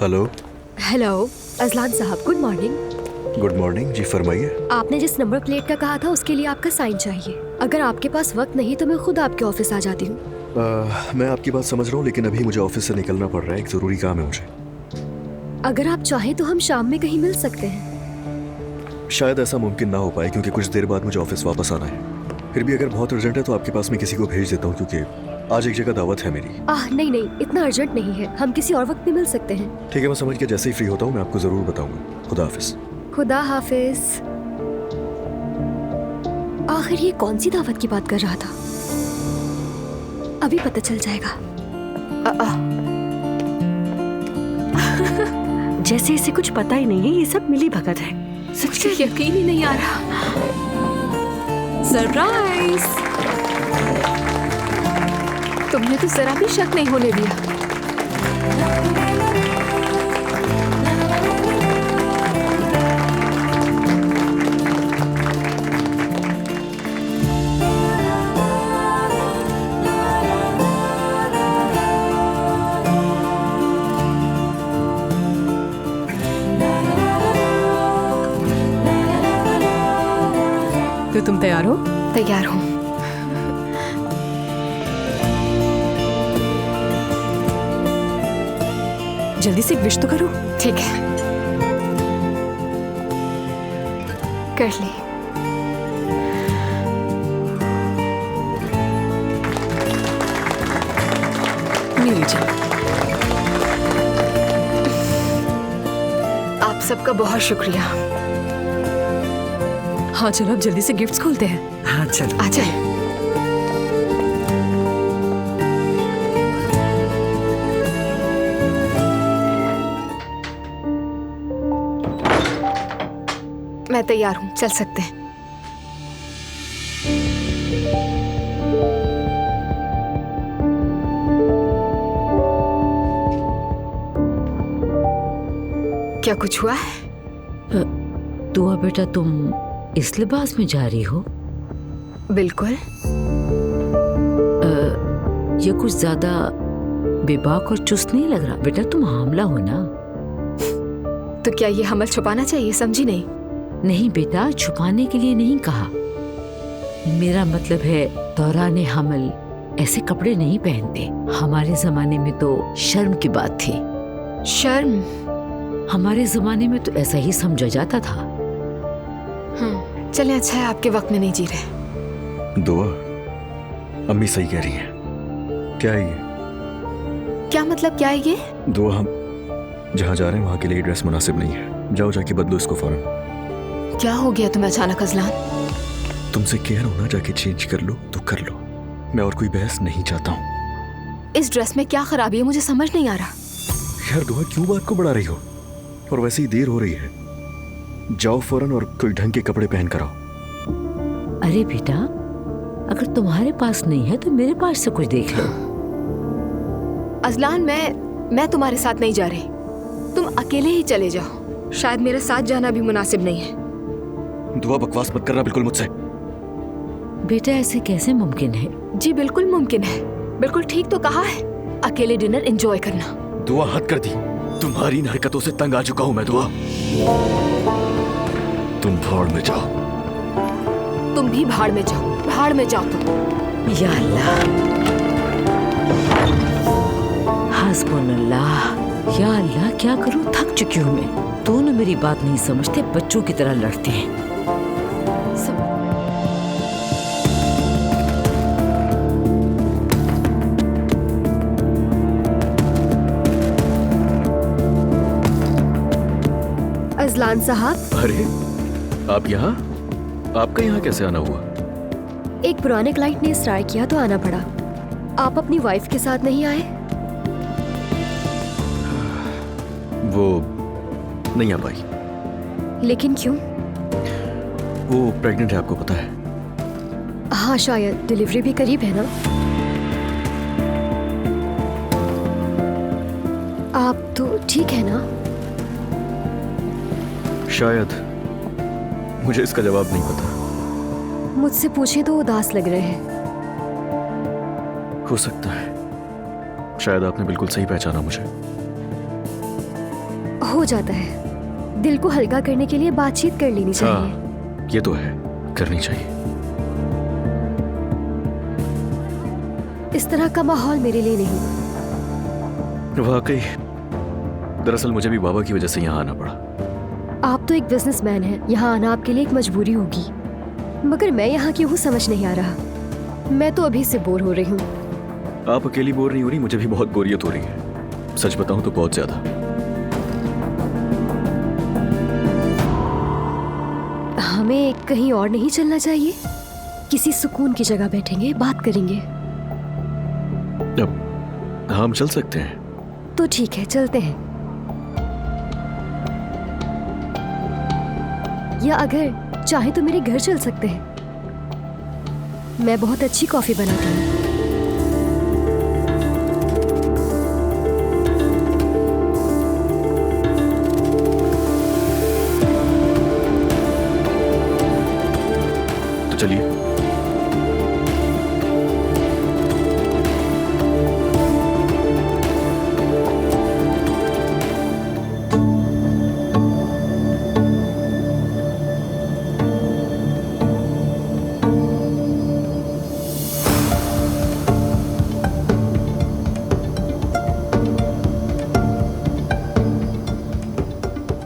Hello. Hello Azlan साहब, good morning. Good morning जी, फरमाइए। आपने जिस नंबर प्लेट का कहा था उसके लिए आपका साइन चाहिए। अगर आपके पास वक्त नहीं तो मैं खुद आपके ऑफिस आ जाती हूँ। मैं आपकी बात समझ रहा हूँ, लेकिन अभी मुझे ऑफिस से निकलना पड़ रहा है, एक ज़रूरी काम है मुझे। अगर आप चाहें तो हम शाम में कहीं मिल सकते हैं। शायद ऐसा मुमकिन ना हो पाए क्योंकि कुछ देर बाद मुझे ऑफिस वापस आना है। फिर भी अगर बहुत अर्जेंट है तो आपके पास मैं किसी को भेज देता हूँ, क्योंकि आज एक जगह दावत है मेरी। नहीं नहीं, इतना अर्जेंट नहीं है, हम किसी और वक्त भी मिल सकते हैं। ठीक है, मैं समझ के जैसे ही फ्री होता हूँ मैं आपको ज़रूर बताऊंगा। खुदा हाफिज। खुदा हाफिज। आखिर ये कौन सी दावत की बात कर रहा था? अभी पता चल जाएगा। जैसे इसे कुछ पता ही नहीं है, ये सब मिली भगत है। सच में यकीन ही नहीं आ रहा। सरप्राइज! तुमने तो जरा भी शक नहीं होने दिया। तो तुम तैयार हो? तैयार हूँ। जल्दी से विश तो करो। ठीक है, कर ली। मेरी जान, आप सबका बहुत शुक्रिया। हाँ चलो अब जल्दी से गिफ्ट्स खोलते हैं। हाँ चलो। आ जाए। मैं तैयार हूँ, चल सकते हैं। क्या कुछ हुआ है? दुआ बेटा, तुम इस लिबास में जा रही हो? बिल्कुल। ये कुछ ज्यादा बेबाक और चुस्त नहीं लग रहा। बेटा तुम हामला हो ना? तो क्या ये हमल छुपाना चाहिए? समझी नहीं। नहीं बेटा, छुपाने के लिए नहीं कहा। मेरा मतलब है दौरान हमल ऐसे कपड़े नहीं पहनते। हमारे जमाने में तो शर्म की बात थी। शर्म? हमारे जमाने में तो ऐसा ही समझा जाता था। चले, अच्छा है आपके वक्त में नहीं जी रहे। दुआ, अम्मी सही कह रही हैं। क्या है ये? क्या मतलब क्या है ये? दुआ, हम जहाँ जा रहे हैं वहाँ के लिए ड्रेस मुनासिब नहीं है। जाओ जाके बदलो इसको फौरन। क्या हो गया तुम्हें अचानक अजलान? तुमसे कह रहा हूँ ना, जाके चेंज कर लो तो कर लो। मैं और कोई बहस नहीं चाहता हूँ। इस ड्रेस में क्या खराबी है, मुझे समझ नहीं आ रहा। यार दुआ, क्यों बात को बढ़ा रही हो? और वैसे ही देर हो रही है। जाओ फौरन और कोई ढंग के कपड़े पहन कर आओ। अरे बेटा, अगर तुम्हारे पास नहीं है तो मेरे पास से कुछ देख लो। अजलान, मैं तुम्हारे साथ नहीं जा रही। तुम अकेले ही चले जाओ। शायद मेरे साथ जाना भी मुनासिब नहीं है। दुआ, बकवास मत करना बिल्कुल मुझसे। बेटा ऐसे कैसे मुमकिन है? जी बिल्कुल मुमकिन है। बिल्कुल ठीक तो कहा है। अकेले डिनर एंजॉय करना। दुआ, हद कर दी। तुम्हारी इन हरकतों से तंग आ चुका हूं मैं। दुआ, तुम भाड़ में जाओ। तुम भी भाड़ में जाओ। भाड़ में जाओ तुम। या अल्लाह, हस्बुनल्लाह। या अल्लाह, क्या करूं, थक चुकी हूं मैं। दोनों मेरी बात नहीं समझते, बच्चों की तरह लड़ते हैं। अजलान साहब। अरे आप यहाँ? आपका यहाँ कैसे आना हुआ? एक पुराने क्लाइंट ने इसरार किया तो आना पड़ा। आप अपनी वाइफ के साथ नहीं आए? वो नहीं आ पाई। लेकिन क्यों? वो प्रेग्नेंट है, आपको पता है? हाँ शायद, डिलीवरी भी करीब है ना। आप तो ठीक है ना? शायद, मुझे इसका जवाब नहीं पता। मुझसे पूछे तो उदास लग रहे हैं। हो सकता है, शायद आपने बिल्कुल सही पहचाना मुझे। जाता है। दिल को हल्का करने के लिए बातचीत कर लेनी चाहिए। हाँ, ये तो है, करनी चाहिए। इस तरह का माहौल मेरे लिए नहीं। वाकई, दरअसल मुझे भी बाबा की वजह से यहाँ आना पड़ा। आप तो एक बिजनेसमैन हैं, यहाँ आना आपके लिए एक मजबूरी होगी, मगर मैं यहाँ क्यों हूँ समझ नहीं आ रहा। मैं तो अभी से बोर हो रही हूँ। आप अकेली बोर नहीं हो रही, मुझे भी बहुत बोरियत हो रही है। सच बताऊं तो बहुत ज्यादा। हमें कहीं और नहीं चलना चाहिए? किसी सुकून की जगह बैठेंगे, बात करेंगे। अब हम चल सकते हैं। तो ठीक है, चलते हैं। या अगर चाहे तो मेरे घर चल सकते हैं। मैं बहुत अच्छी कॉफी बनाती हूँ। तो चलिए।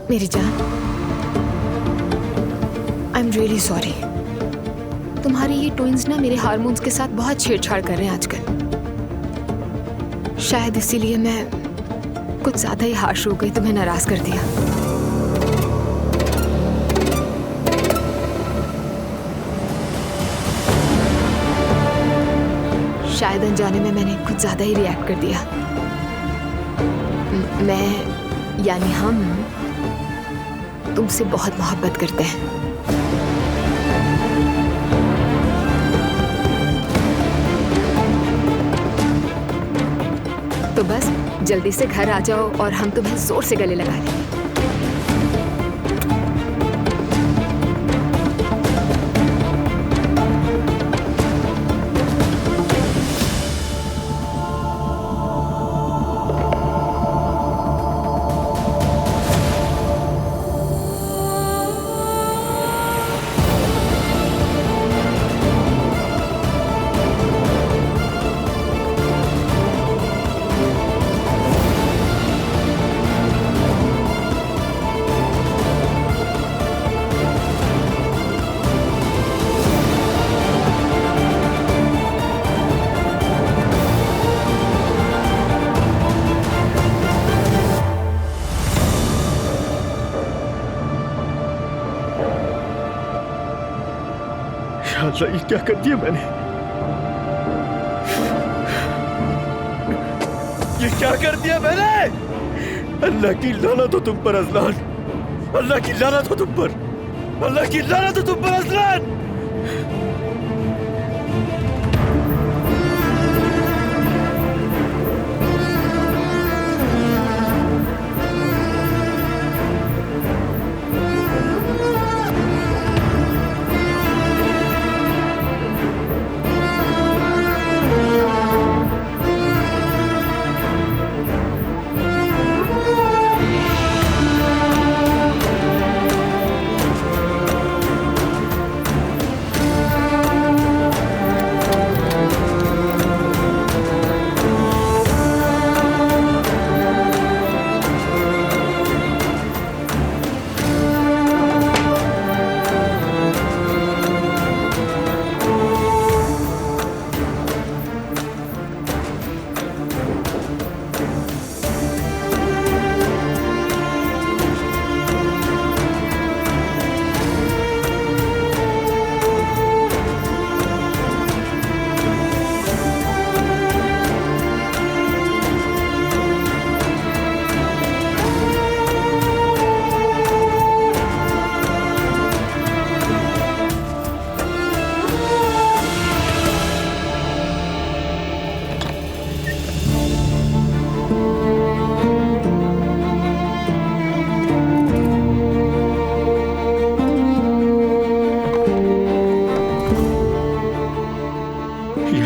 मेरी जान, आई एम रियली सॉरी। तुम्हारी ये ट्विंस ना मेरे हार्मोन्स के साथ बहुत छेड़छाड़ कर रहे हैं आजकल। शायद इसीलिए मैं कुछ ज्यादा ही हार्श हो गई, तुम्हें नाराज कर दिया। शायद अनजाने में मैंने कुछ ज्यादा ही रिएक्ट कर दिया। मैं यानी हम तुमसे बहुत मोहब्बत करते हैं। तो बस जल्दी से घर आ जाओ और हम तुम्हें जोर से गले लगा लेंगे। अल्लाह, ये क्या कर दिया मैंने? ये क्या कर दिया मैंने? अल्लाह की लानत हो तुम पर अजलान। अल्लाह की लानत हो तुम पर। अल्लाह की लानत हो तुम पर अजलान।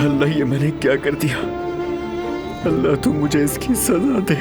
अल्लाह, ये मैंने क्या कर दिया? अल्लाह, तू मुझे इसकी सजा दे।